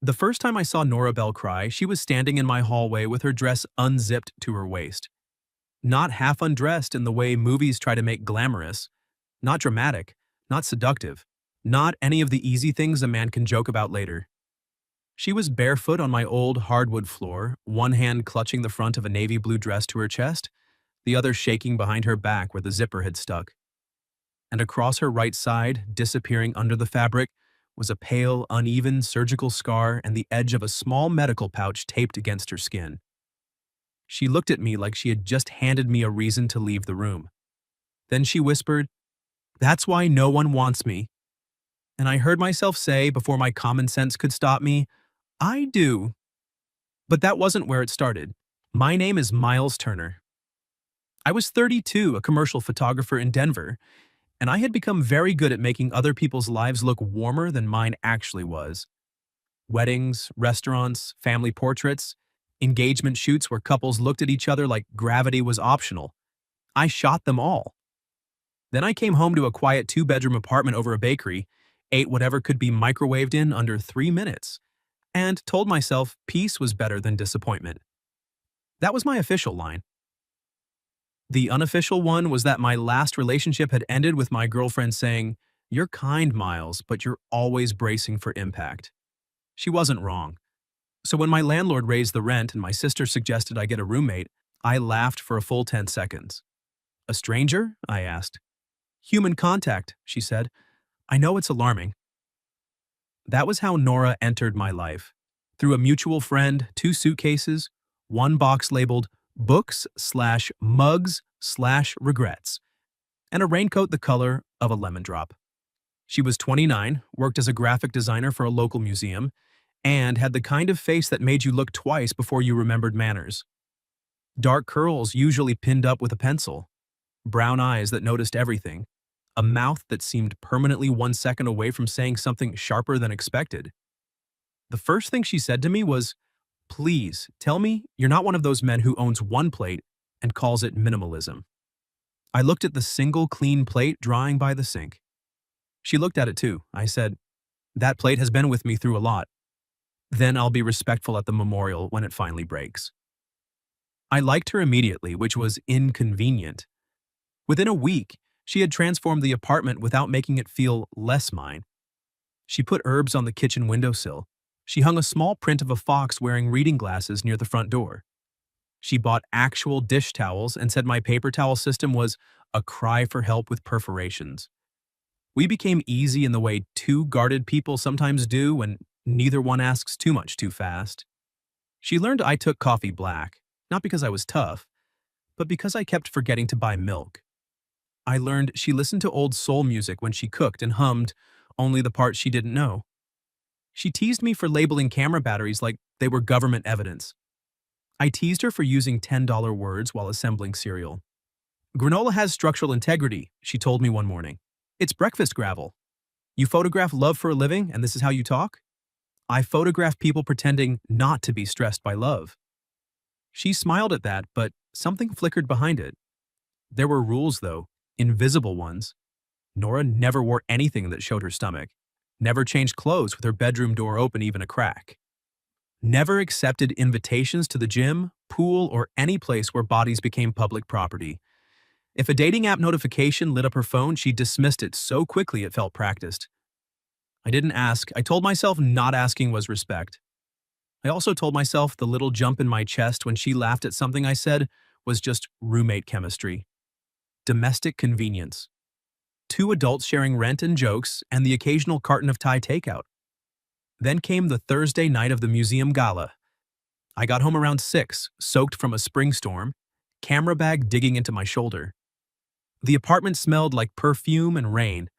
The first time I saw Nora Bell cry, she was standing in my hallway with her dress unzipped to her waist. Not half undressed in the way movies try to make glamorous, not dramatic, not seductive, not any of the easy things a man can joke about later. She was barefoot on my old hardwood floor, one hand clutching the front of a navy blue dress to her chest, the other shaking behind her back where the zipper had stuck. And across her right side, disappearing under the fabric, was a pale, uneven surgical scar and the edge of a small medical pouch taped against her skin. She looked at me like she had just handed me a reason to leave the room. Then she whispered, "That's why no one wants me." And I heard myself say, before my common sense could stop me, "I do." But that wasn't where it started. My name is Miles Turner. I was 32, a commercial photographer in Denver, and I had become very good at making other people's lives look warmer than mine actually was. Weddings, restaurants, family portraits, engagement shoots where couples looked at each other like gravity was optional. I shot them all. Then I came home to a quiet two-bedroom apartment over a bakery, ate whatever could be microwaved in under 3 minutes, and told myself peace was better than disappointment. That was my official line. The unofficial one was that my last relationship had ended with my girlfriend saying, "You're kind, Miles, but you're always bracing for impact." She wasn't wrong. So when my landlord raised the rent and my sister suggested I get a roommate, I laughed for a full 10 seconds. "A stranger?" I asked. "Human contact," she said. "I know it's alarming." That was how Nora entered my life. Through a mutual friend, 2 suitcases, one box labeled books/mugs/regrets, and a raincoat the color of a lemon drop. She was 29, worked as a graphic designer for a local museum, and had the kind of face that made you look twice before you remembered manners. Dark curls usually pinned up with a pencil, brown eyes that noticed everything, a mouth that seemed permanently 1 second away from saying something sharper than expected. The first thing she said to me was, "Please, tell me you're not one of those men who owns one plate and calls it minimalism." I looked at the single clean plate drying by the sink. She looked at it too. I said, "That plate has been with me through a lot. Then I'll be respectful at the memorial when it finally breaks." I liked her immediately, which was inconvenient. Within a week, she had transformed the apartment without making it feel less mine. She put herbs on the kitchen windowsill. She hung a small print of a fox wearing reading glasses near the front door. She bought actual dish towels and said my paper towel system was a cry for help with perforations. We became easy in the way two guarded people sometimes do when neither one asks too much too fast. She learned I took coffee black, not because I was tough, but because I kept forgetting to buy milk. I learned she listened to old soul music when she cooked and hummed only the parts she didn't know. She teased me for labeling camera batteries like they were government evidence. I teased her for using $10 words while assembling cereal. "Granola has structural integrity," she told me one morning. "It's breakfast gravel. You photograph love for a living, and this is how you talk?" I photograph people pretending not to be stressed by love. She smiled at that, but something flickered behind it. There were rules, though, invisible ones. Nora never wore anything that showed her stomach, never changed clothes with her bedroom door open even a crack, never accepted invitations to the gym, pool, or any place where bodies became public property. If a dating app notification lit up her phone, she dismissed it so quickly it felt practiced. I didn't ask. I told myself not asking was respect. I also told myself the little jump in my chest when she laughed at something I said was just roommate chemistry. Domestic convenience. Two adults sharing rent and jokes, and the occasional carton of Thai takeout. Then came the Thursday night of the museum gala. I got home around 6, soaked from a spring storm, camera bag digging into my shoulder. The apartment smelled like perfume and rain.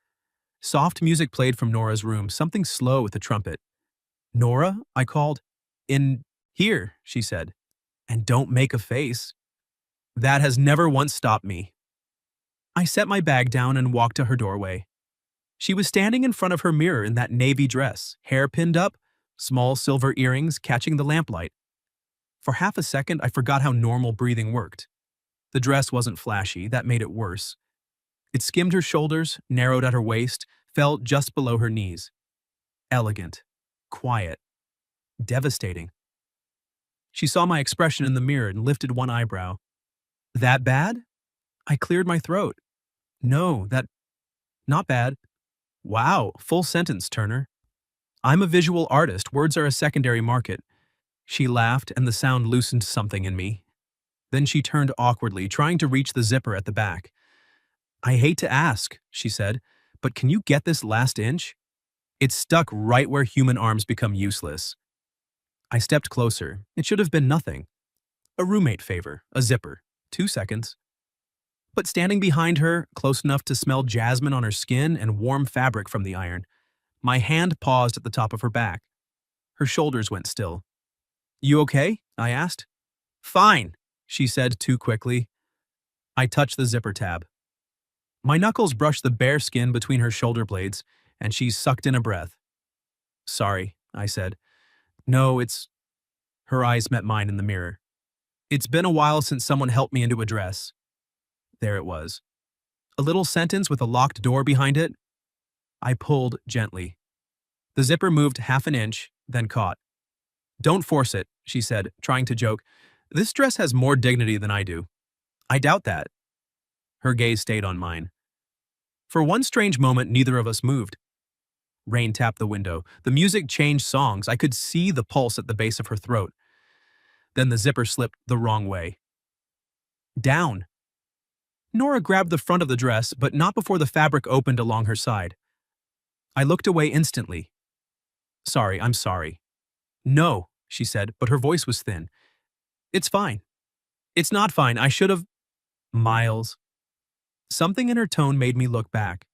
Soft music played from Nora's room, something slow with a trumpet. "Nora?" I called. "In here," she said. "And don't make a face." That has never once stopped me. I set my bag down and walked to her doorway. She was standing in front of her mirror in that navy dress, hair pinned up, small silver earrings catching the lamplight. For half a second, I forgot how normal breathing worked. The dress wasn't flashy, that made it worse. It skimmed her shoulders, narrowed at her waist, fell just below her knees. Elegant. Quiet. Devastating. She saw my expression in the mirror and lifted one eyebrow. That bad? I cleared my throat. No, not bad. Wow, full sentence, Turner. I'm a visual artist. Words are a secondary market. She laughed, and the sound loosened something in me. Then she turned awkwardly, trying to reach the zipper at the back. I hate to ask, she said, but can you get this last inch? It's stuck right where human arms become useless. I stepped closer. It should have been nothing. A roommate favor, a zipper. 2 seconds. But standing behind her, close enough to smell jasmine on her skin and warm fabric from the iron, my hand paused at the top of her back. Her shoulders went still. You okay? I asked. Fine, she said too quickly. I touched the zipper tab. My knuckles brushed the bare skin between her shoulder blades, and she sucked in a breath. Sorry, I said. No, it's... Her eyes met mine in the mirror. It's been a while since someone helped me into a dress. There it was. A little sentence with a locked door behind it. I pulled gently. The zipper moved half an inch, then caught. Don't force it, she said, trying to joke. This dress has more dignity than I do. I doubt that. Her gaze stayed on mine. For one strange moment, neither of us moved. Rain tapped the window. The music changed songs. I could see the pulse at the base of her throat. Then the zipper slipped the wrong way. Down. Nora grabbed the front of the dress, but not before the fabric opened along her side. I looked away instantly. Sorry, I'm sorry. No, she said, but her voice was thin. It's fine. It's not fine. I should have... Miles. Something in her tone made me look back.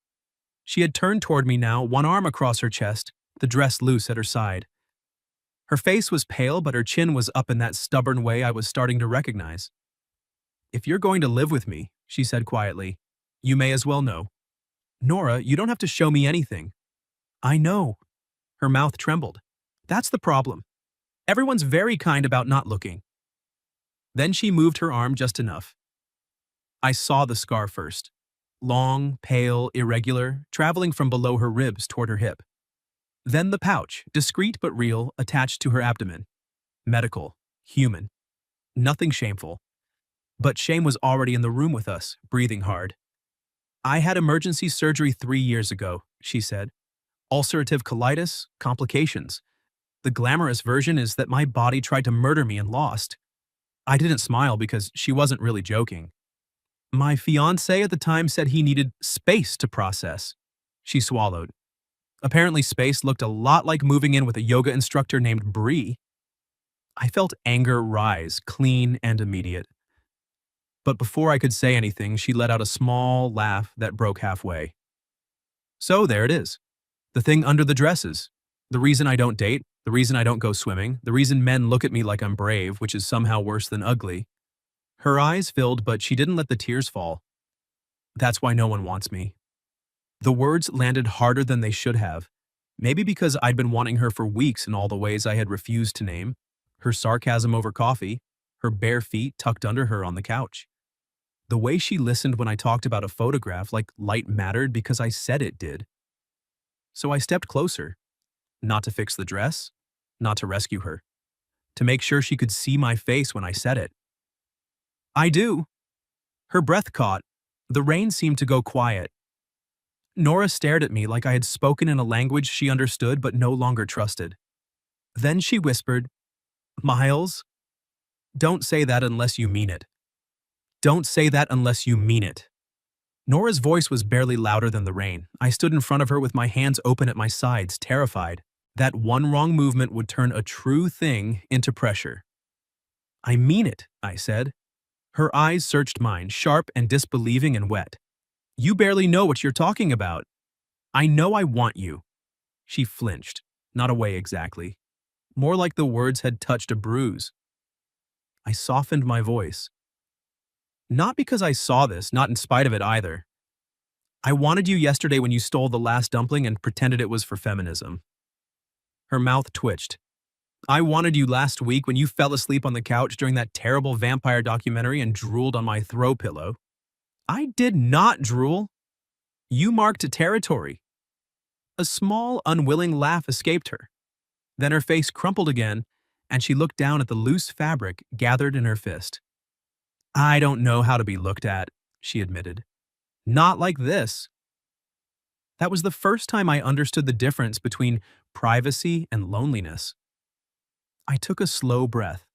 She had turned toward me now, one arm across her chest, the dress loose at her side. Her face was pale, but her chin was up in that stubborn way I was starting to recognize. If you're going to live with me, she said quietly, you may as well know. Nora, you don't have to show me anything. I know. Her mouth trembled. That's the problem. Everyone's very kind about not looking. Then she moved her arm just enough. I saw the scar first. Long, pale, irregular, traveling from below her ribs toward her hip. Then the pouch, discreet but real, attached to her abdomen. Medical. Human. Nothing shameful. But shame was already in the room with us, breathing hard. I had emergency surgery 3 years ago, she said. Ulcerative colitis, complications. The glamorous version is that my body tried to murder me and lost. I didn't smile because she wasn't really joking. My fiancé at the time said he needed space to process. She swallowed. Apparently space looked a lot like moving in with a yoga instructor named Bree. I felt anger rise, clean and immediate. But before I could say anything, she let out a small laugh that broke halfway. So there it is. The thing under the dresses. The reason I don't date, the reason I don't go swimming, the reason men look at me like I'm brave, which is somehow worse than ugly. Her eyes filled, but she didn't let the tears fall. That's why no one wants me. The words landed harder than they should have. Maybe because I'd been wanting her for weeks in all the ways I had refused to name. Her sarcasm over coffee, her bare feet tucked under her on the couch. The way she listened when I talked about a photograph like light mattered because I said it did. So I stepped closer. Not to fix the dress, not to rescue her. To make sure she could see my face when I said it. I do. Her breath caught. The rain seemed to go quiet. Nora stared at me like I had spoken in a language she understood but no longer trusted. Then she whispered, Miles, don't say that unless you mean it. Don't say that unless you mean it. Nora's voice was barely louder than the rain. I stood in front of her with my hands open at my sides, terrified. That one wrong movement would turn a true thing into pressure. I mean it, I said. Her eyes searched mine, sharp and disbelieving and wet. You barely know what you're talking about. I know I want you. She flinched, not away exactly. More like the words had touched a bruise. I softened my voice. Not because I saw this, not in spite of it either. I wanted you yesterday when you stole the last dumpling and pretended it was for feminism. Her mouth twitched. I wanted you last week when you fell asleep on the couch during that terrible vampire documentary and drooled on my throw pillow. I did not drool. You marked territory. A small, unwilling laugh escaped her. Then her face crumpled again, and she looked down at the loose fabric gathered in her fist. I don't know how to be looked at, she admitted. Not like this. That was the first time I understood the difference between privacy and loneliness. I took a slow breath.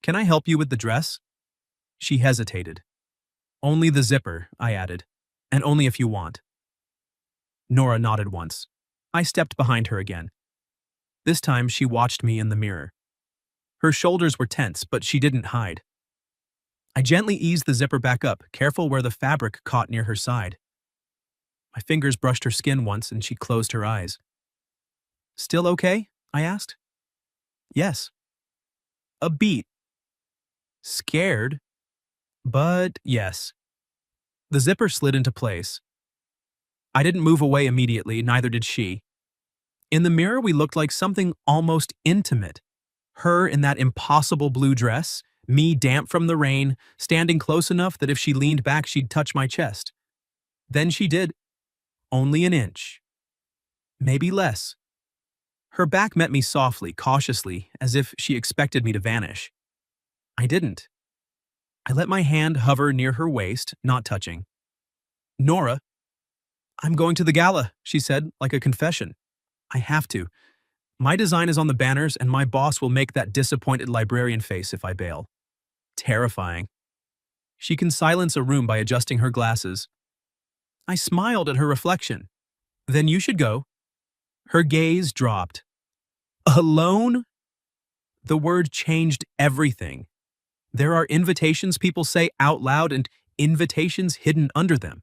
Can I help you with the dress? She hesitated. Only the zipper, I added, and only if you want. Nora nodded once. I stepped behind her again. This time she watched me in the mirror. Her shoulders were tense, but she didn't hide. I gently eased the zipper back up, careful where the fabric caught near her side. My fingers brushed her skin once and she closed her eyes. Still okay? I asked. Yes. A beat. Scared? But yes. The zipper slid into place. I didn't move away immediately, neither did she. In the mirror, we looked like something almost intimate. Her in that impossible blue dress, me damp from the rain, standing close enough that if she leaned back, she'd touch my chest. Then she did. Only an inch. Maybe less. Her back met me softly, cautiously, as if she expected me to vanish. I didn't. I let my hand hover near her waist, not touching. Nora, I'm going to the gala, she said, like a confession. I have to. My design is on the banners, and my boss will make that disappointed librarian face if I bail. Terrifying. She can silence a room by adjusting her glasses. I smiled at her reflection. Then you should go. Her gaze dropped. Alone? The word changed everything. There are invitations people say out loud and invitations hidden under them.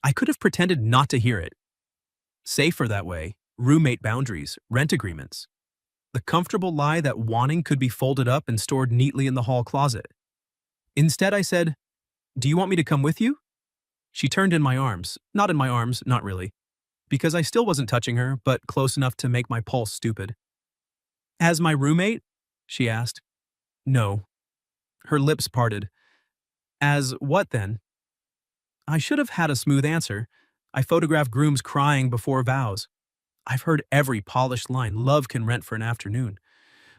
I could have pretended not to hear it. Safer that way. Roommate boundaries, rent agreements. The comfortable lie that wanting could be folded up and stored neatly in the hall closet. Instead, I said, Do you want me to come with you? She turned in my arms. Not in my arms, not really. Because I still wasn't touching her, but close enough to make my pulse stupid. As my roommate? She asked. No. Her lips parted. As what then? I should have had a smooth answer. I photographed grooms crying before vows. I've heard every polished line love can rent for an afternoon.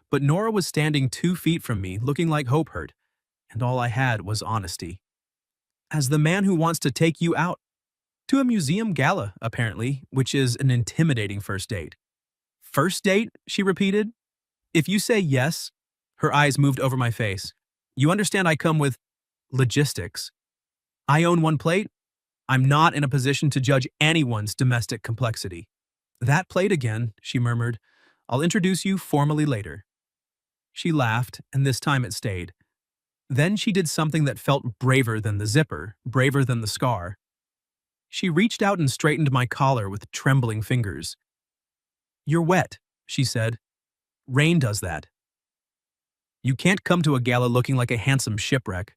But Nora was standing 2 feet from me, looking like hope hurt, and all I had was honesty. As the man who wants to take you out. To a museum gala, apparently, which is an intimidating first date. First date? She repeated. If you say yes, her eyes moved over my face. You understand I come with logistics. I own one plate. I'm not in a position to judge anyone's domestic complexity. That plate again, she murmured. I'll introduce you formally later. She laughed, and this time it stayed. Then she did something that felt braver than the zipper, braver than the scar. She reached out and straightened my collar with trembling fingers. You're wet, she said. Rain does that. You can't come to a gala looking like a handsome shipwreck.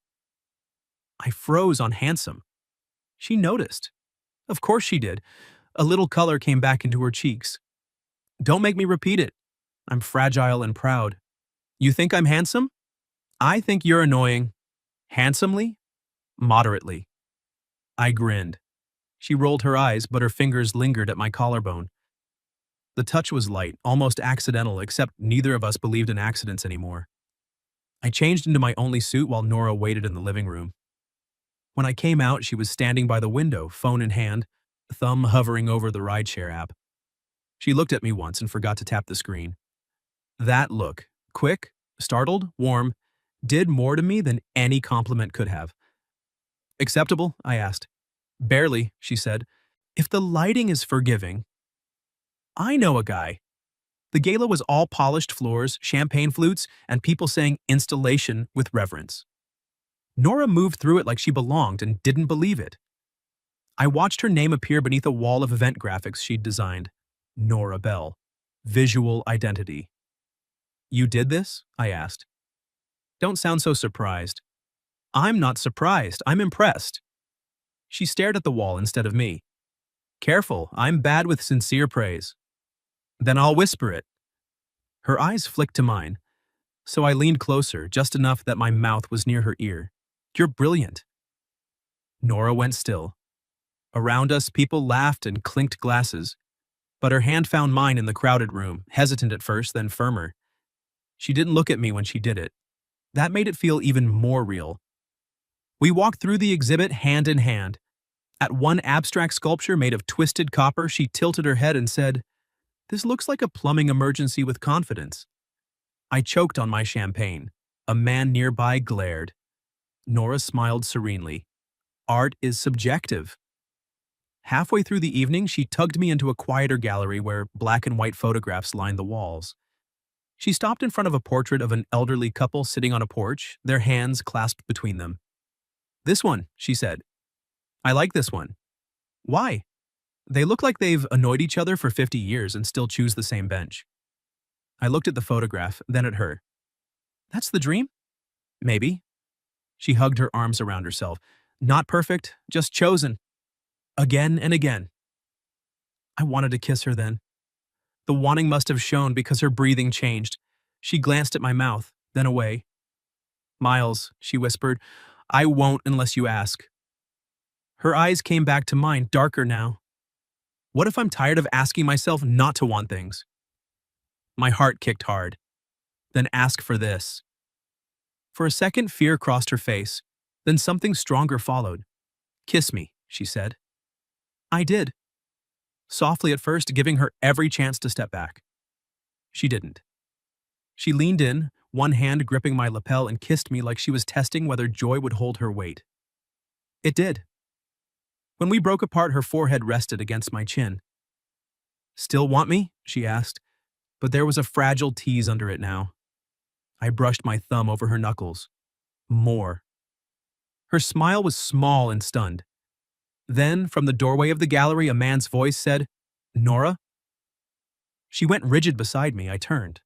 I froze on handsome. She noticed. Of course she did. A little color came back into her cheeks. Don't make me repeat it. I'm fragile and proud. You think I'm handsome? I think you're annoying. Handsomely? Moderately. I grinned. She rolled her eyes, but her fingers lingered at my collarbone. The touch was light, almost accidental, except neither of us believed in accidents anymore. I changed into my only suit while Nora waited in the living room. When I came out, she was standing by the window, phone in hand, thumb hovering over the rideshare app. She looked at me once and forgot to tap the screen. That look, quick, startled, warm, did more to me than any compliment could have. Acceptable? I asked. Barely, she said. If the lighting is forgiving. I know a guy. The gala was all polished floors, champagne flutes, and people saying installation with reverence. Nora moved through it like she belonged and didn't believe it. I watched her name appear beneath a wall of event graphics she'd designed. Nora Bell. Visual identity. You did this? I asked. Don't sound so surprised. I'm not surprised. I'm impressed. She stared at the wall instead of me. Careful, I'm bad with sincere praise. Then I'll whisper it. Her eyes flicked to mine, so I leaned closer, just enough that my mouth was near her ear. You're brilliant. Nora went still. Around us, people laughed and clinked glasses, but her hand found mine in the crowded room, hesitant at first, then firmer. She didn't look at me when she did it. That made it feel even more real. We walked through the exhibit hand in hand. At one abstract sculpture made of twisted copper, she tilted her head and said, "This looks like a plumbing emergency with confidence." I choked on my champagne. A man nearby glared. Nora smiled serenely. Art is subjective. Halfway through the evening, she tugged me into a quieter gallery where black and white photographs lined the walls. She stopped in front of a portrait of an elderly couple sitting on a porch, their hands clasped between them. "This one," she said. "I like this one." "Why?" "They look like they've annoyed each other for 50 years and still choose the same bench." I looked at the photograph, then at her. "That's the dream?" "Maybe." She hugged her arms around herself. "Not perfect, just chosen. Again and again." I wanted to kiss her then. The wanting must have shown because her breathing changed. She glanced at my mouth, then away. "Miles," she whispered, "I won't unless you ask." Her eyes came back to mine, darker now. What if I'm tired of asking myself not to want things? My heart kicked hard. Then ask for this. For a second, fear crossed her face. Then something stronger followed. "Kiss me," she said. I did. Softly at first, giving her every chance to step back. She didn't. She leaned in, one hand gripping my lapel, and kissed me like she was testing whether joy would hold her weight. It did. When we broke apart, her forehead rested against my chin. "Still want me?" she asked, but there was a fragile tease under it now. I brushed my thumb over her knuckles. More. Her smile was small and stunned. Then, from the doorway of the gallery, a man's voice said, "Nora?" She went rigid beside me. I turned.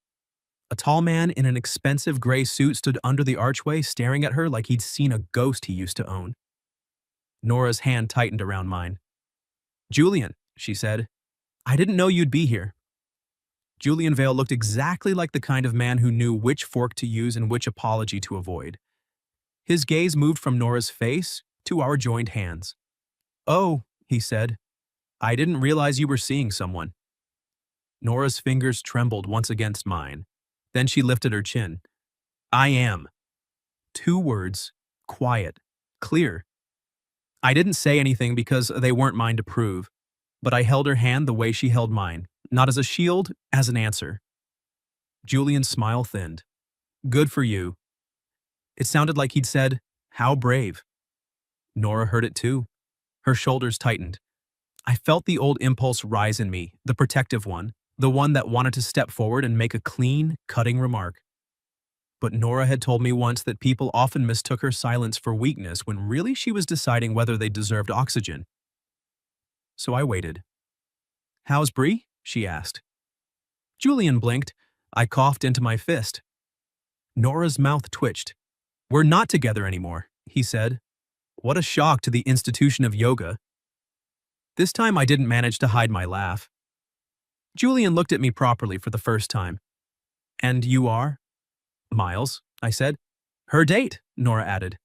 A tall man in an expensive gray suit stood under the archway, staring at her like he'd seen a ghost he used to own. Nora's hand tightened around mine. "Julian," she said, "I didn't know you'd be here." Julian Vale looked exactly like the kind of man who knew which fork to use and which apology to avoid. His gaze moved from Nora's face to our joined hands. "Oh," he said, "I didn't realize you were seeing someone." Nora's fingers trembled once against mine. Then she lifted her chin. "I am." 2 words, quiet, clear. I didn't say anything because they weren't mine to prove, but I held her hand the way she held mine, not as a shield, as an answer. Julian's smile thinned. "Good for you." It sounded like he'd said, "How brave." Nora heard it too. Her shoulders tightened. I felt the old impulse rise in me, the protective one, the one that wanted to step forward and make a clean, cutting remark. But Nora had told me once that people often mistook her silence for weakness when really she was deciding whether they deserved oxygen. So I waited. "How's Bree?" she asked. Julian blinked. I coughed into my fist. Nora's mouth twitched. "We're not together anymore," he said. What a shock to the institution of yoga. This time I didn't manage to hide my laugh. Julian looked at me properly for the first time. "And you are?" "Miles," I said. "Her date," Nora added.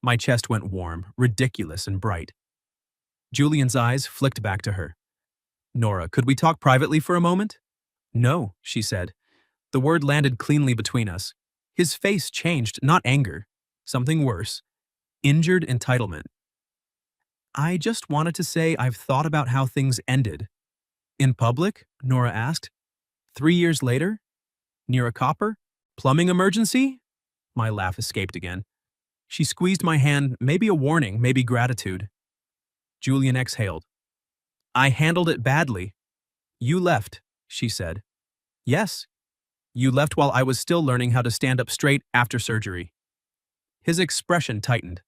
My chest went warm, ridiculous and bright. Julian's eyes flicked back to her. "Nora, could we talk privately for a moment?" "No," she said. The word landed cleanly between us. His face changed, not anger. Something worse. Injured entitlement. "I just wanted to say I've thought about how things ended." "In public?" Nora asked. 3 years later? Near a copper? Plumbing emergency? My laugh escaped again. She squeezed my hand, maybe a warning, maybe gratitude. Julian exhaled. "I handled it badly." "You left," she said. "Yes. You left while I was still learning how to stand up straight after surgery." His expression tightened.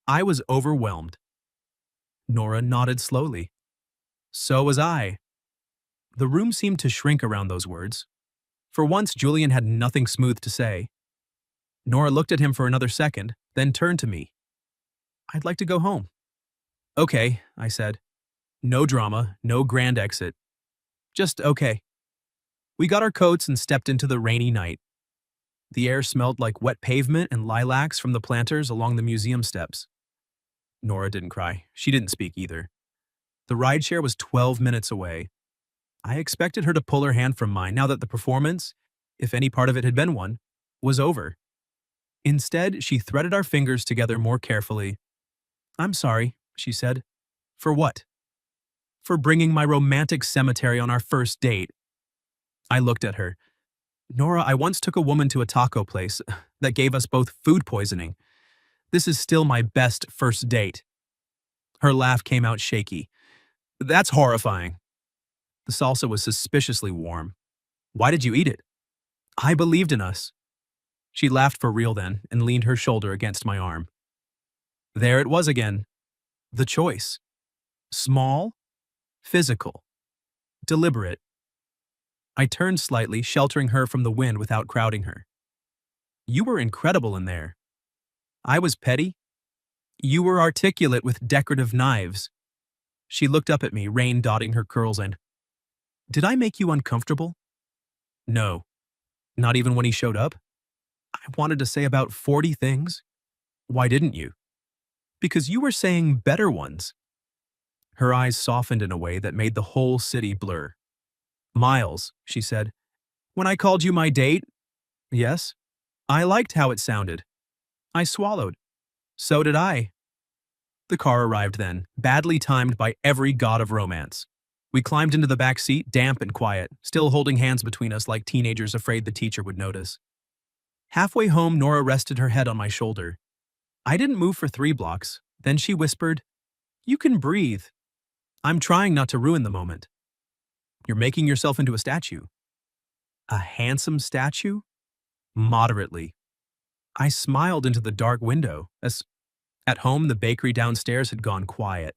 I was overwhelmed. Nora nodded slowly. "So was I." The room seemed to shrink around those words. For once, Julian had nothing smooth to say. Nora looked at him for another second, then turned to me. "I'd like to go home." "Okay," I said. No drama, no grand exit. Just okay. We got our coats and stepped into the rainy night. The air smelled like wet pavement and lilacs from the planters along the museum steps. Nora didn't cry. She didn't speak either. The rideshare was 12 minutes away. I expected her to pull her hand from mine now that the performance, if any part of it had been one, was over. Instead, she threaded our fingers together more carefully. "I'm sorry," she said. "For what?" "For bringing my romantic cemetery on our first date." I looked at her. "Nora, I once took a woman to a taco place that gave us both food poisoning. This is still my best first date." Her laugh came out shaky. "That's horrifying." The salsa was suspiciously warm. "Why did you eat it?" "I believed in us." She laughed for real then and leaned her shoulder against my arm. There it was again. The choice. Small, physical, deliberate. I turned slightly, sheltering her from the wind without crowding her. "You were incredible in there." "I was petty." "You were articulate with decorative knives." She looked up at me, rain dotting her curls, and, "Did I make you uncomfortable?" "No." "Not even when he showed up?" "I wanted to say about 40 things." "Why didn't you?" "Because you were saying better ones." Her eyes softened in a way that made the whole city blur. "Miles," she said, "when I called you my date." "Yes." "I liked how it sounded." I swallowed. "So did I." The car arrived then, badly timed by every god of romance. We climbed into the back seat, damp and quiet, still holding hands between us like teenagers afraid the teacher would notice. Halfway home, Nora rested her head on my shoulder. I didn't move for 3 blocks. Then she whispered, "You can breathe." "I'm trying not to ruin the moment." "You're making yourself into a statue." "A handsome statue?" "Moderately." I smiled into the dark window. At home, the bakery downstairs had gone quiet,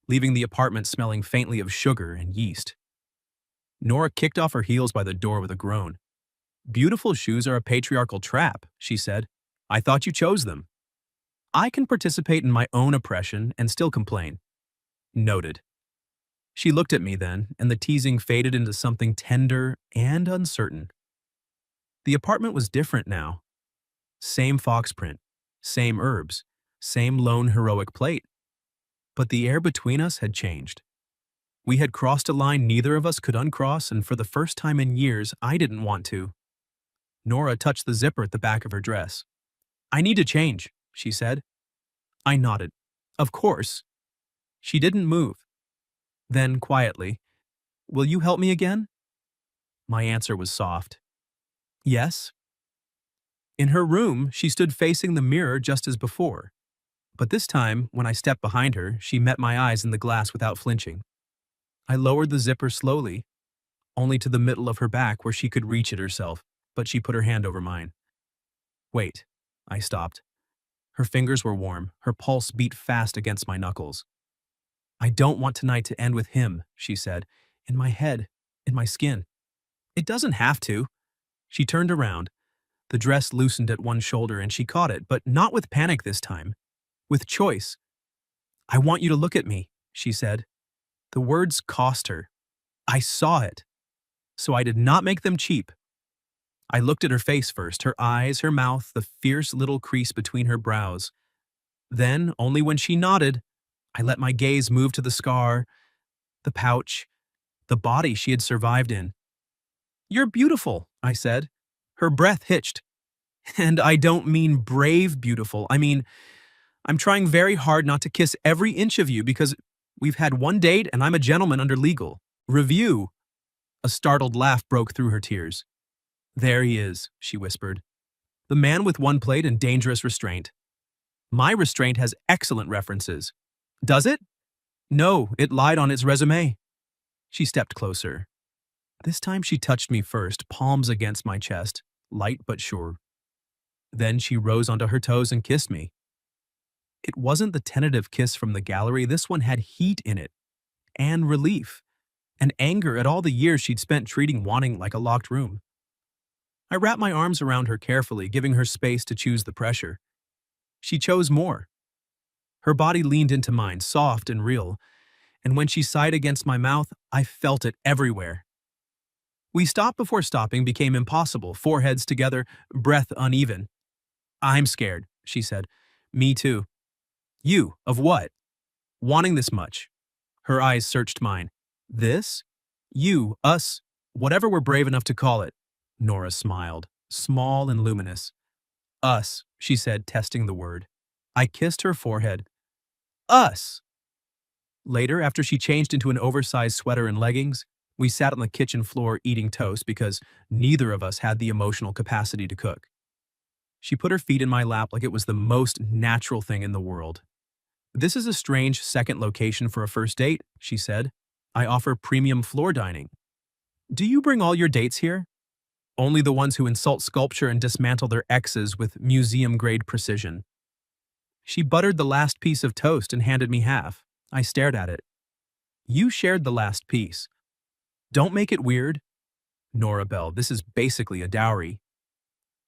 leaving the apartment smelling faintly of sugar and yeast. Nora kicked off her heels by the door with a groan. "Beautiful shoes are a patriarchal trap," she said. "I thought you chose them." "I can participate in my own oppression and still complain." Noted. She looked at me then, and the teasing faded into something tender and uncertain. The apartment was different now. Same fox print, same herbs, same lone heroic plate. But the air between us had changed. We had crossed a line neither of us could uncross, and for the first time in years, I didn't want to. Nora touched the zipper at the back of her dress. "I need to change," she said. I nodded. "Of course." She didn't move. Then, quietly, "Will you help me again?" My answer was soft. "Yes." In her room, she stood facing the mirror just as before. But this time, when I stepped behind her, she met my eyes in the glass without flinching. I lowered the zipper slowly, only to the middle of her back where she could reach it herself, but she put her hand over mine. "Wait." I stopped. Her fingers were warm, her pulse beat fast against my knuckles. "I don't want tonight to end with him," she said, "in my head, in my skin." "It doesn't have to." She turned around. The dress loosened at one shoulder and she caught it, but not with panic this time, with choice. "I want you to look at me," she said. The words cost her. I saw it. So I did not make them cheap. I looked at her face first, her eyes, her mouth, the fierce little crease between her brows. Then, only when she nodded, I let my gaze move to the scar, the pouch, the body she had survived in. "You're beautiful," I said. Her breath hitched. "And I don't mean brave beautiful. I mean, I'm trying very hard not to kiss every inch of you because we've had one date and I'm a gentleman under legal review." A startled laugh broke through her tears. "There he is," she whispered. "The man with one plate and dangerous restraint. My restraint has excellent references." "Does it?" "No, it lied on its resume." She stepped closer. This time she touched me first, palms against my chest, light but sure. Then she rose onto her toes and kissed me. It wasn't the tentative kiss from the gallery, this one had heat in it, and relief, and anger at all the years she'd spent treating wanting like a locked room. I wrapped my arms around her carefully, giving her space to choose the pressure. She chose more. Her body leaned into mine, soft and real, and when she sighed against my mouth, I felt it everywhere. We stopped before stopping became impossible, foreheads together, breath uneven. "I'm scared," she said. "Me too." "You, of what?" "Wanting this much." Her eyes searched mine. "This?" You, us, whatever we're brave enough to call it. Nora smiled, small and luminous. Us, she said, testing the word. I kissed her forehead. Us! Later, after she changed into an oversized sweater and leggings, we sat on the kitchen floor eating toast because neither of us had the emotional capacity to cook. She put her feet in my lap like it was the most natural thing in the world. This is a strange second location for a first date, she said. I offer premium floor dining. Do you bring all your dates here? Only the ones who insult sculpture and dismantle their exes with museum-grade precision. She buttered the last piece of toast and handed me half. I stared at it. You shared the last piece. Don't make it weird. Nora Bell, this is basically a dowry.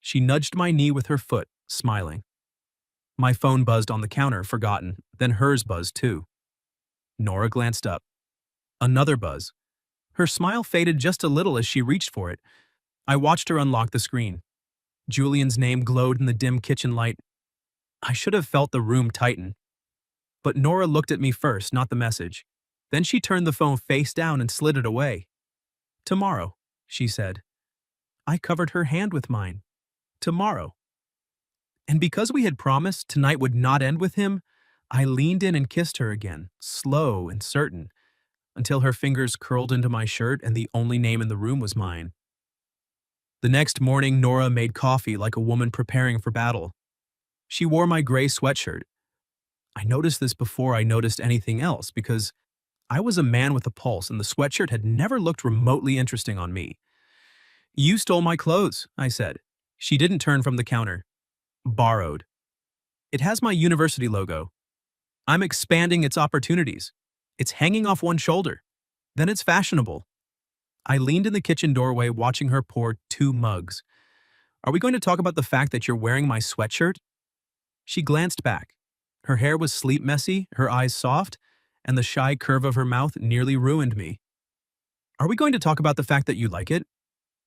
She nudged my knee with her foot, smiling. My phone buzzed on the counter, forgotten, then hers buzzed too. Nora glanced up. Another buzz. Her smile faded just a little as she reached for it. I watched her unlock the screen. Julian's name glowed in the dim kitchen light. I should have felt the room tighten. But Nora looked at me first, not the message. Then she turned the phone face down and slid it away. Tomorrow, she said. I covered her hand with mine. Tomorrow. And because we had promised tonight would not end with him, I leaned in and kissed her again, slow and certain, until her fingers curled into my shirt and the only name in the room was mine. The next morning, Nora made coffee like a woman preparing for battle. She wore my gray sweatshirt. I noticed this before I noticed anything else because I was a man with a pulse and the sweatshirt had never looked remotely interesting on me. You stole my clothes, I said. She didn't turn from the counter. Borrowed. It has my university logo. I'm expanding its opportunities. It's hanging off one shoulder. Then it's fashionable. I leaned in the kitchen doorway watching her pour 2 mugs. Are we going to talk about the fact that you're wearing my sweatshirt? She glanced back. Her hair was sleep messy, her eyes soft, and the shy curve of her mouth nearly ruined me. Are we going to talk about the fact that you like it?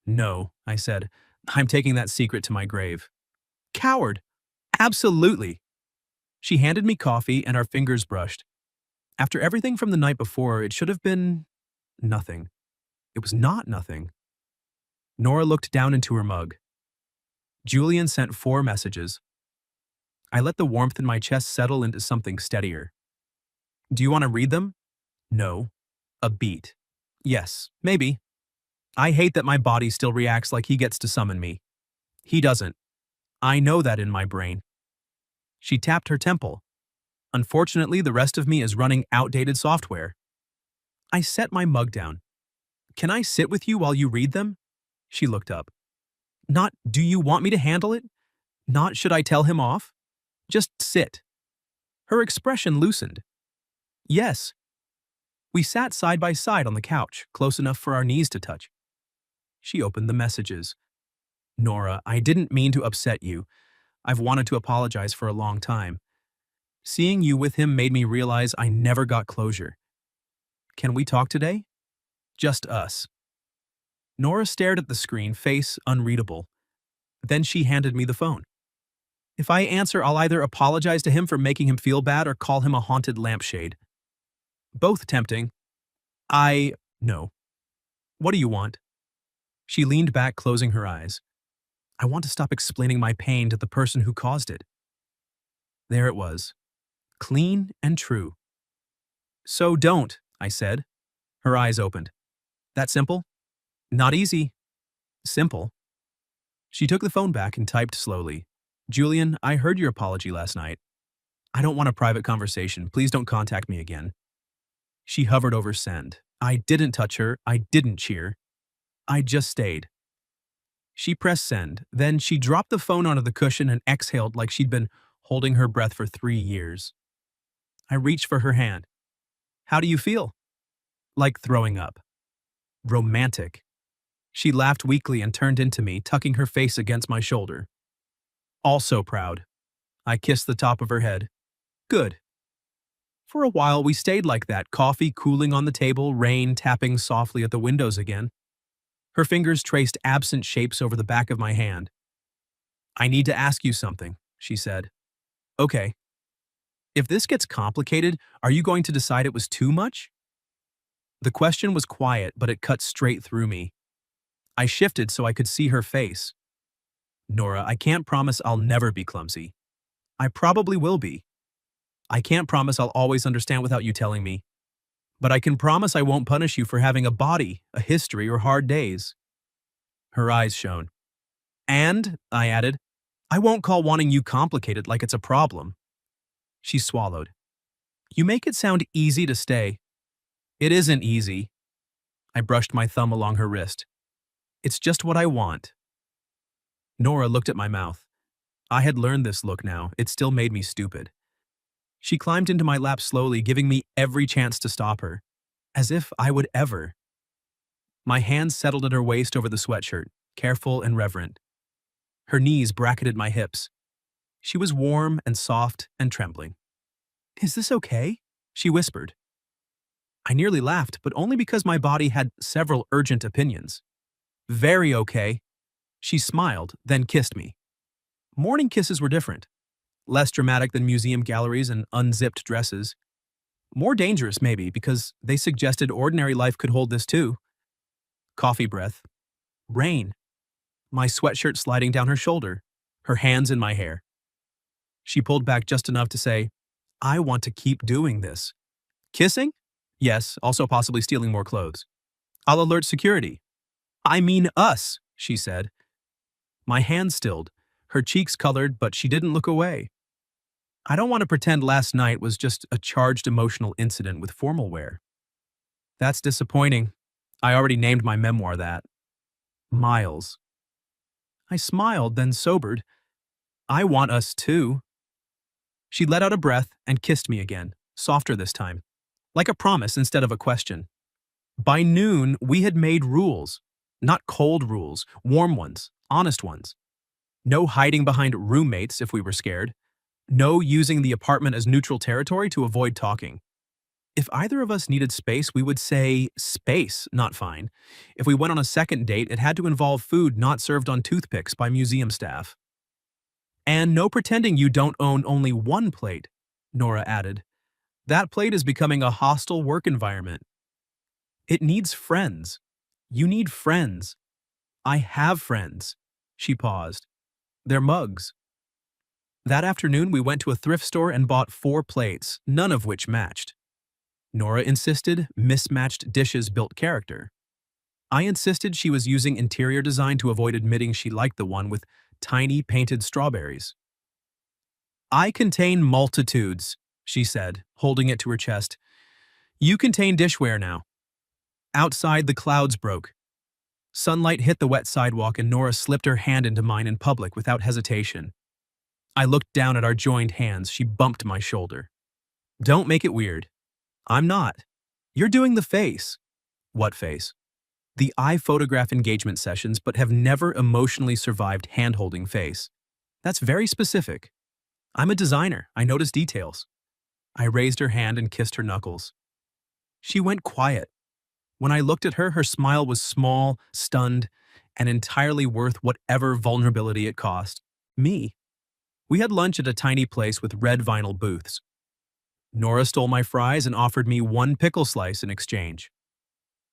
No, I said. I'm taking that secret to my grave. Coward. Absolutely. She handed me coffee and our fingers brushed. After everything from the night before, it should have been nothing. It was not nothing. Nora looked down into her mug. Julian sent 4 messages. I let the warmth in my chest settle into something steadier. Do you want to read them? No. A beat. Yes, maybe. I hate that my body still reacts like he gets to summon me. He doesn't. I know that in my brain. She tapped her temple. Unfortunately, the rest of me is running outdated software. I set my mug down. Can I sit with you while you read them? She looked up. Not, do you want me to handle it? Not, should I tell him off? Just sit. Her expression loosened. Yes. We sat side by side on the couch, close enough for our knees to touch. She opened the messages. Nora, I didn't mean to upset you. I've wanted to apologize for a long time. Seeing you with him made me realize I never got closure. Can we talk today? Just us. Nora stared at the screen, face unreadable. Then she handed me the phone. If I answer, I'll either apologize to him for making him feel bad or call him a haunted lampshade. Both tempting. No. What do you want? She leaned back, closing her eyes. I want to stop explaining my pain to the person who caused it. There it was. Clean and true. So don't, I said. Her eyes opened. That simple? Not easy. Simple. She took the phone back and typed slowly. Julian, I heard your apology last night. I don't want a private conversation. Please don't contact me again. She hovered over send. I didn't touch her. I didn't cheer. I just stayed. She pressed send. Then she dropped the phone onto the cushion and exhaled like she'd been holding her breath for 3 years. I reached for her hand. How do you feel? Like throwing up. Romantic. She laughed weakly and turned into me, tucking her face against my shoulder. Also proud. I kissed the top of her head. Good. For a while we stayed like that, coffee cooling on the table, rain tapping softly at the windows again. Her fingers traced absent shapes over the back of my hand. I need to ask you something, she said. Okay. If this gets complicated, are you going to decide it was too much? The question was quiet, but it cut straight through me. I shifted so I could see her face. Nora, I can't promise I'll never be clumsy. I probably will be. I can't promise I'll always understand without you telling me. But I can promise I won't punish you for having a body, a history, or hard days. Her eyes shone. And, I added, I won't call wanting you complicated like it's a problem. She swallowed. You make it sound easy to stay. It isn't easy. I brushed my thumb along her wrist. It's just what I want. Nora looked at my mouth. I had learned this look now. It still made me stupid. She climbed into my lap slowly, giving me every chance to stop her. As if I would ever. My hands settled at her waist over the sweatshirt, careful and reverent. Her knees bracketed my hips. She was warm and soft and trembling. Is this okay? She whispered. I nearly laughed, but only because my body had several urgent opinions. Very okay. She smiled, then kissed me. Morning kisses were different. Less dramatic than museum galleries and unzipped dresses. More dangerous, maybe, because they suggested ordinary life could hold this too. Coffee breath. Rain. My sweatshirt sliding down her shoulder. Her hands in my hair. She pulled back just enough to say, I want to keep doing this. Kissing? Yes, also possibly stealing more clothes. I'll alert security. I mean us, she said. My hands stilled, her cheeks colored, but she didn't look away. I don't want to pretend last night was just a charged emotional incident with formal wear. That's disappointing. I already named my memoir that. Miles. I smiled, then sobered. I want us too. She let out a breath and kissed me again, softer this time, like a promise instead of a question. By noon, we had made rules. Not cold rules, warm ones, honest ones. No hiding behind roommates if we were scared. No using the apartment as neutral territory to avoid talking. If either of us needed space, we would say, space, not fine. If we went on a second date, it had to involve food not served on toothpicks by museum staff. And no pretending you don't own only one plate, Nora added. That plate is becoming a hostile work environment. It needs friends. You need friends. I have friends. She paused. They're mugs. That afternoon, we went to a thrift store and bought 4 plates, none of which matched. Nora insisted mismatched dishes built character. I insisted she was using interior design to avoid admitting she liked the one with tiny painted strawberries. I contain multitudes, she said, holding it to her chest. You contain dishware now. Outside, the clouds broke. Sunlight hit the wet sidewalk and Nora slipped her hand into mine in public without hesitation. I looked down at our joined hands. She bumped my shoulder. Don't make it weird. I'm not. You're doing the face. What face? The I photograph engagement sessions but have never emotionally survived hand-holding face. That's very specific. I'm a designer. I notice details. I raised her hand and kissed her knuckles. She went quiet. When I looked at her, her smile was small, stunned, and entirely worth whatever vulnerability it cost. Me. We had lunch at a tiny place with red vinyl booths. Nora stole my fries and offered me 1 pickle slice in exchange.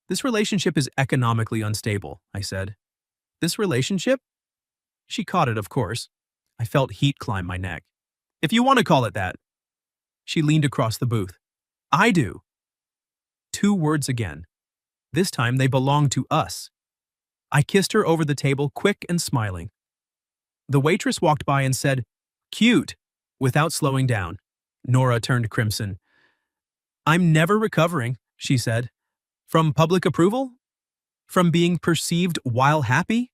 This relationship is economically unstable, I said. This relationship? She caught it, of course. I felt heat climb my neck. If you want to call it that. She leaned across the booth. I do. 2 words again. This time they belong to us. I kissed her over the table, quick and smiling. The waitress walked by and said, Cute, without slowing down. Nora turned crimson. I'm never recovering, she said. From public approval? From being perceived while happy?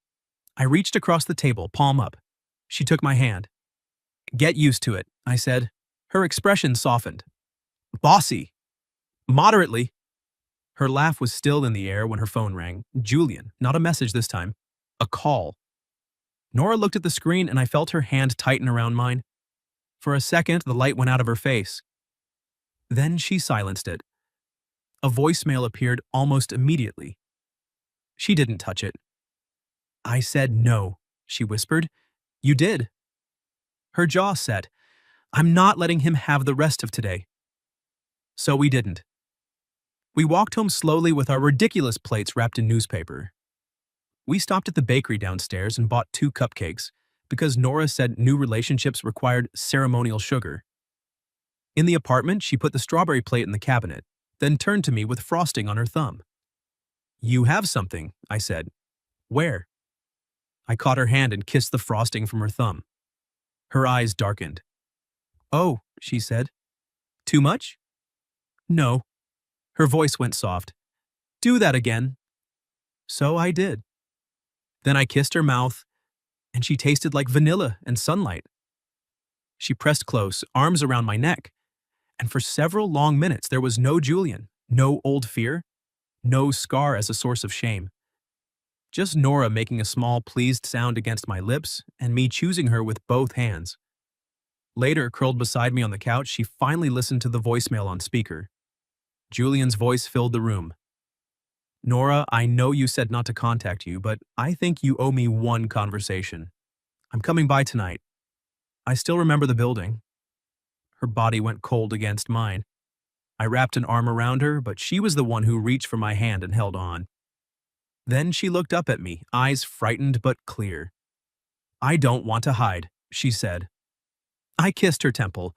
I reached across the table, palm up. She took my hand. Get used to it, I said. Her expression softened. Bossy. Moderately. Her laugh was still in the air when her phone rang. Julian, not a message this time. A call. Nora looked at the screen and I felt her hand tighten around mine. For a second, the light went out of her face. Then she silenced it. A voicemail appeared almost immediately. She didn't touch it. I said no, she whispered. You did. Her jaw set. I'm not letting him have the rest of today. So we didn't. We walked home slowly with our ridiculous plates wrapped in newspaper. We stopped at the bakery downstairs and bought 2 cupcakes because Nora said new relationships required ceremonial sugar. In the apartment, she put the strawberry plate in the cabinet, then turned to me with frosting on her thumb. "You have something," I said. "Where?" I caught her hand and kissed the frosting from her thumb. Her eyes darkened. "Oh," she said. "Too much?" "No." Her voice went soft. "Do that again." So I did. Then I kissed her mouth, and she tasted like vanilla and sunlight. She pressed close, arms around my neck, and for several long minutes there was no Julian, no old fear, no scar as a source of shame. Just Nora making a small pleased sound against my lips and me choosing her with both hands. Later, curled beside me on the couch, she finally listened to the voicemail on speaker. Julian's voice filled the room. "Nora, I know you said not to contact you, but I think you owe me one conversation. I'm coming by tonight. I still remember the building." Her body went cold against mine. I wrapped an arm around her, but she was the one who reached for my hand and held on. Then she looked up at me, eyes frightened but clear. "I don't want to hide," she said. I kissed her temple.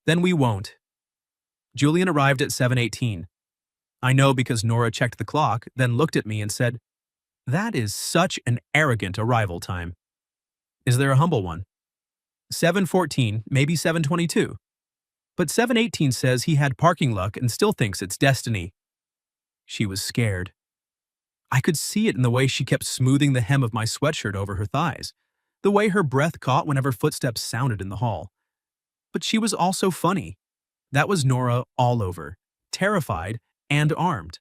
"Then we won't." Julian arrived at 7:18. I know because Nora checked the clock, then looked at me and said, "That is such an arrogant arrival time. Is there a humble one?" 7:14, maybe 7:22. But 7:18 says he had parking luck and still thinks it's destiny. She was scared. I could see it in the way she kept smoothing the hem of my sweatshirt over her thighs, the way her breath caught whenever footsteps sounded in the hall. But she was also funny. That was Nora all over, terrified and armed.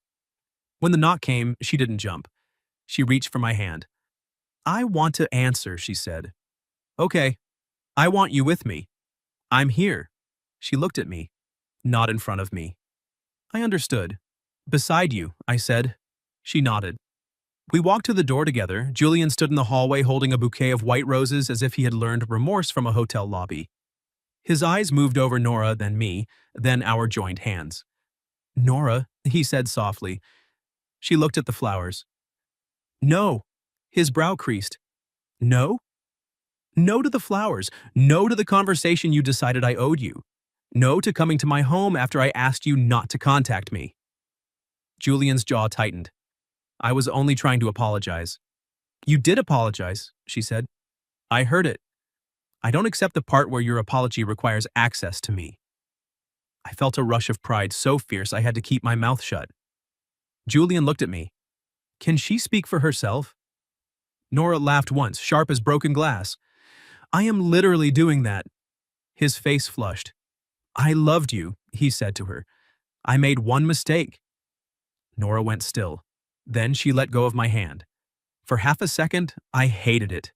When the knock came, she didn't jump. She reached for my hand. "I want to answer," she said. "Okay, I want you with me. I'm here." She looked at me, not in front of me. I understood. "Beside you," I said. She nodded. We walked to the door together. Julian stood in the hallway holding a bouquet of white roses as if he had learned remorse from a hotel lobby. His eyes moved over Nora, then me, then our joined hands. "Nora," he said softly. She looked at the flowers. "No." His brow creased. "No?" "No to the flowers. No to the conversation you decided I owed you. No to coming to my home after I asked you not to contact me." Julian's jaw tightened. "I was only trying to apologize." "You did apologize," she said. "I heard it. I don't accept the part where your apology requires access to me." I felt a rush of pride so fierce I had to keep my mouth shut. Julian looked at me. "Can she speak for herself?" Nora laughed once, sharp as broken glass. "I am literally doing that." His face flushed. "I loved you," he said to her. "I made one mistake." Nora went still. Then she let go of my hand. For half a second, I hated it.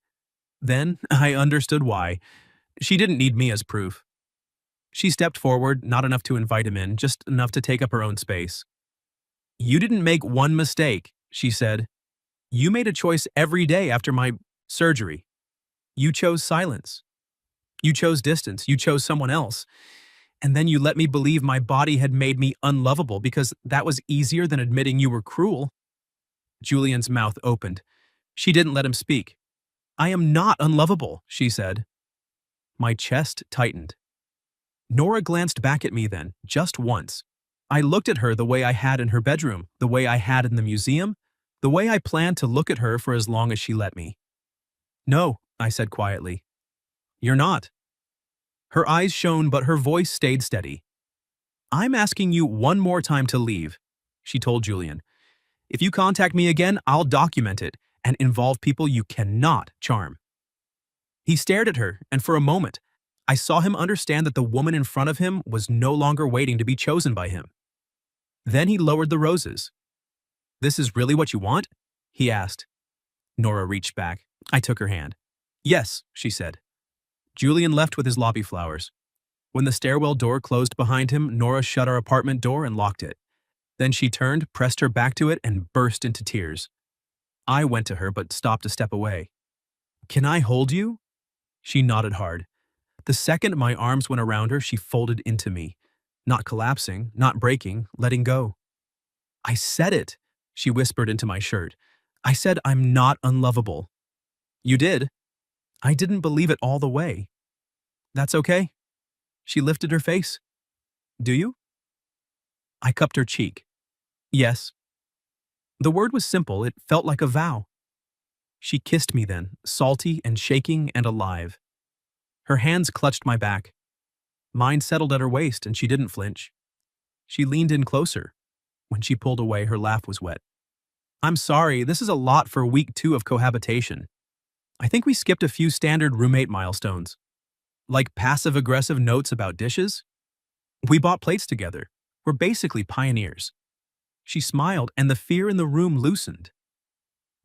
Then I understood why. She didn't need me as proof. She stepped forward, not enough to invite him in, just enough to take up her own space. "You didn't make one mistake," she said. "You made a choice every day after my surgery. You chose silence. You chose distance. You chose someone else. And then you let me believe my body had made me unlovable because that was easier than admitting you were cruel." Julian's mouth opened. She didn't let him speak. "I am not unlovable," she said. My chest tightened. Nora glanced back at me then, just once. I looked at her the way I had in her bedroom, the way I had in the museum, the way I planned to look at her for as long as she let me. "No," I said quietly. "You're not." Her eyes shone, but her voice stayed steady. "I'm asking you one more time to leave," she told Julian. "If you contact me again, I'll document it and involve people you cannot charm." He stared at her, and for a moment, I saw him understand that the woman in front of him was no longer waiting to be chosen by him. Then he lowered the roses. "This is really what you want?" he asked. Nora reached back. I took her hand. "Yes," she said. Julian left with his lobby flowers. When the stairwell door closed behind him, Nora shut our apartment door and locked it. Then she turned, pressed her back to it, and burst into tears. I went to her but stopped a step away. "Can I hold you?" She nodded hard. The second my arms went around her, she folded into me. Not collapsing, not breaking, letting go. I said it, she whispered into my shirt. I said I'm not unlovable. You did. I didn't believe it all the way. That's okay. She lifted her face. Do you? I cupped her cheek. Yes. The word was simple, it felt like a vow. She kissed me then, salty and shaking and alive. Her hands clutched my back. Mine settled at her waist and she didn't flinch. She leaned in closer. When she pulled away, her laugh was wet. I'm sorry, this is a lot for week 2 of cohabitation. I think we skipped a few standard roommate milestones. Like passive-aggressive notes about dishes. We bought plates together. We're basically pioneers. She smiled and the fear in the room loosened.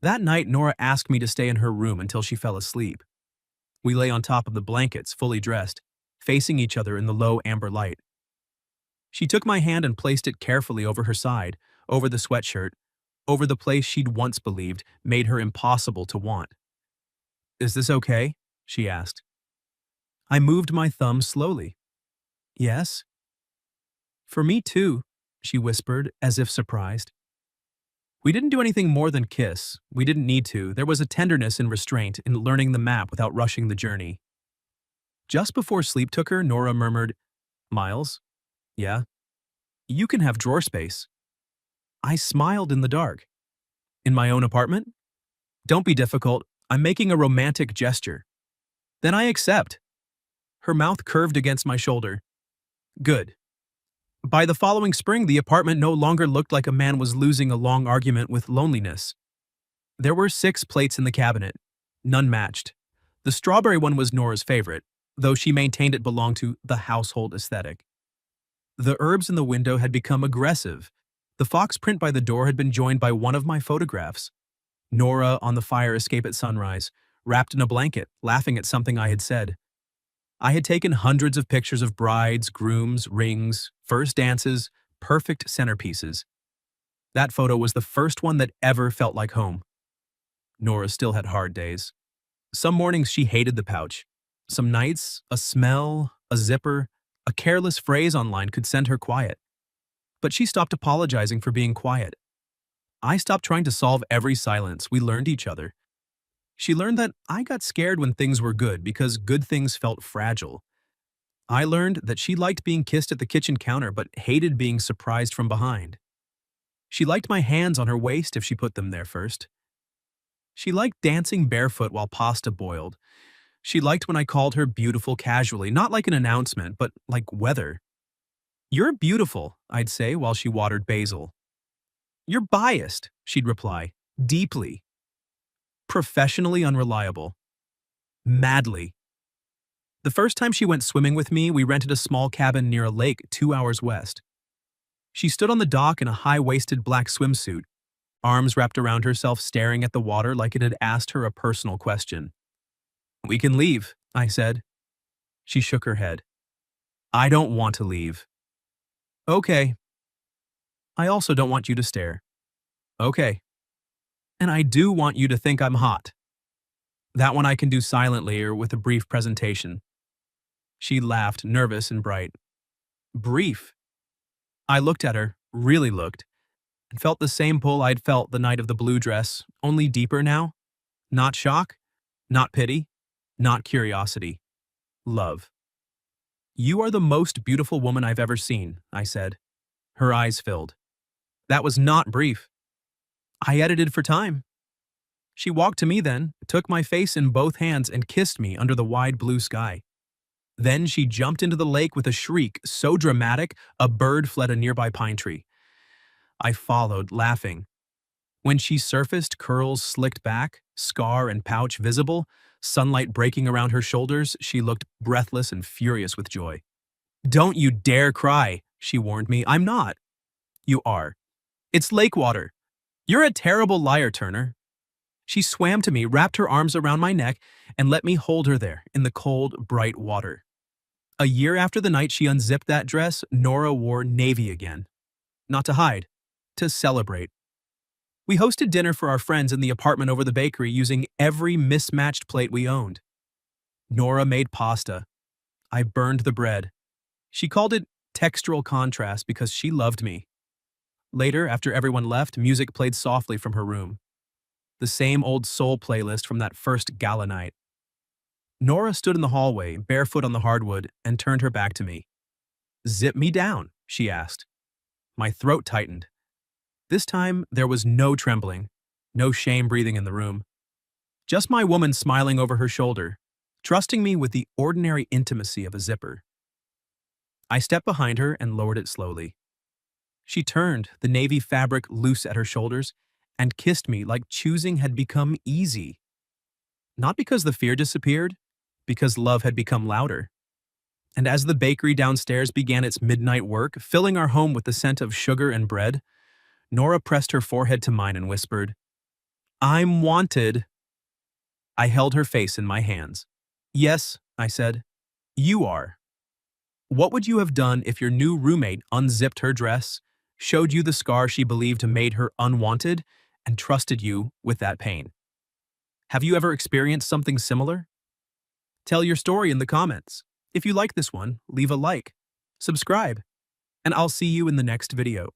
That night, Nora asked me to stay in her room until she fell asleep. We lay on top of the blankets, fully dressed, facing each other in the low amber light. She took my hand and placed it carefully over her side, over the sweatshirt, over the place she'd once believed made her impossible to want. Is this okay? She asked. I moved my thumb slowly. Yes. For me too, she whispered, as if surprised. We didn't do anything more than kiss. We didn't need to. There was a tenderness and restraint in learning the map without rushing the journey. Just before sleep took her, Nora murmured, Miles? Yeah? You can have drawer space. I smiled in the dark. In my own apartment? Don't be difficult. I'm making a romantic gesture. Then I accept. Her mouth curved against my shoulder. Good. By the following spring, the apartment no longer looked like a man was losing a long argument with loneliness. There were 6 plates in the cabinet. None matched. The strawberry one was Nora's favorite, though she maintained it belonged to the household aesthetic. The herbs in the window had become aggressive. The fox print by the door had been joined by one of my photographs. Nora on the fire escape at sunrise, wrapped in a blanket, laughing at something I had said. I had taken hundreds of pictures of brides, grooms, rings, first dances, perfect centerpieces. That photo was the first one that ever felt like home. Nora still had hard days. Some mornings she hated the pouch. Some nights, a smell, a zipper, a careless phrase online could send her quiet. But she stopped apologizing for being quiet. I stopped trying to solve every silence. We learned each other. She learned that I got scared when things were good because good things felt fragile. I learned that she liked being kissed at the kitchen counter but hated being surprised from behind. She liked my hands on her waist if she put them there first. She liked dancing barefoot while pasta boiled. She liked when I called her beautiful casually, not like an announcement, but like weather. You're beautiful, I'd say while she watered basil. You're biased, she'd reply, deeply. Professionally unreliable. Madly. The first time she went swimming with me, we rented a small cabin near a lake 2 hours west. She stood on the dock in a high-waisted black swimsuit, arms wrapped around herself staring at the water like it had asked her a personal question. We can leave, I said. She shook her head. I don't want to leave. Okay. I also don't want you to stare. Okay. And I do want you to think I'm hot. That one I can do silently or with a brief presentation. She laughed, nervous and bright. Brief. I looked at her, really looked, and felt the same pull I'd felt the night of the blue dress, only deeper now. Not shock, not pity, not curiosity. Love. You are the most beautiful woman I've ever seen, I said. Her eyes filled. That was not brief. I edited for time. She walked to me then, took my face in both hands and kissed me under the wide blue sky. Then she jumped into the lake with a shriek so dramatic a bird fled a nearby pine tree. I followed, laughing. When she surfaced, curls slicked back, scar and pouch visible, sunlight breaking around her shoulders, she looked breathless and furious with joy. Don't you dare cry, she warned me. I'm not. You are. It's lake water. You're a terrible liar, Turner. She swam to me, wrapped her arms around my neck, and let me hold her there in the cold, bright water. A year after the night she unzipped that dress, Nora wore navy again. Not to hide, to celebrate. We hosted dinner for our friends in the apartment over the bakery using every mismatched plate we owned. Nora made pasta. I burned the bread. She called it textural contrast because she loved me. Later, after everyone left, music played softly from her room. The same old soul playlist from that first gala night. Nora stood in the hallway, barefoot on the hardwood, and turned her back to me. "Zip me down," she asked. My throat tightened. This time, there was no trembling, no shame breathing in the room. Just my woman smiling over her shoulder, trusting me with the ordinary intimacy of a zipper. I stepped behind her and lowered it slowly. She turned, the navy fabric loose at her shoulders, and kissed me like choosing had become easy. Not because the fear disappeared, because love had become louder. And as the bakery downstairs began its midnight work, filling our home with the scent of sugar and bread, Nora pressed her forehead to mine and whispered, "I'm wanted." I held her face in my hands. "Yes," I said, "you are." What would you have done if your new roommate unzipped her dress, showed you the scar she believed made her unwanted, and trusted you with that pain? Have you ever experienced something similar? Tell your story in the comments. If you like this one, leave a like, subscribe, and I'll see you in the next video.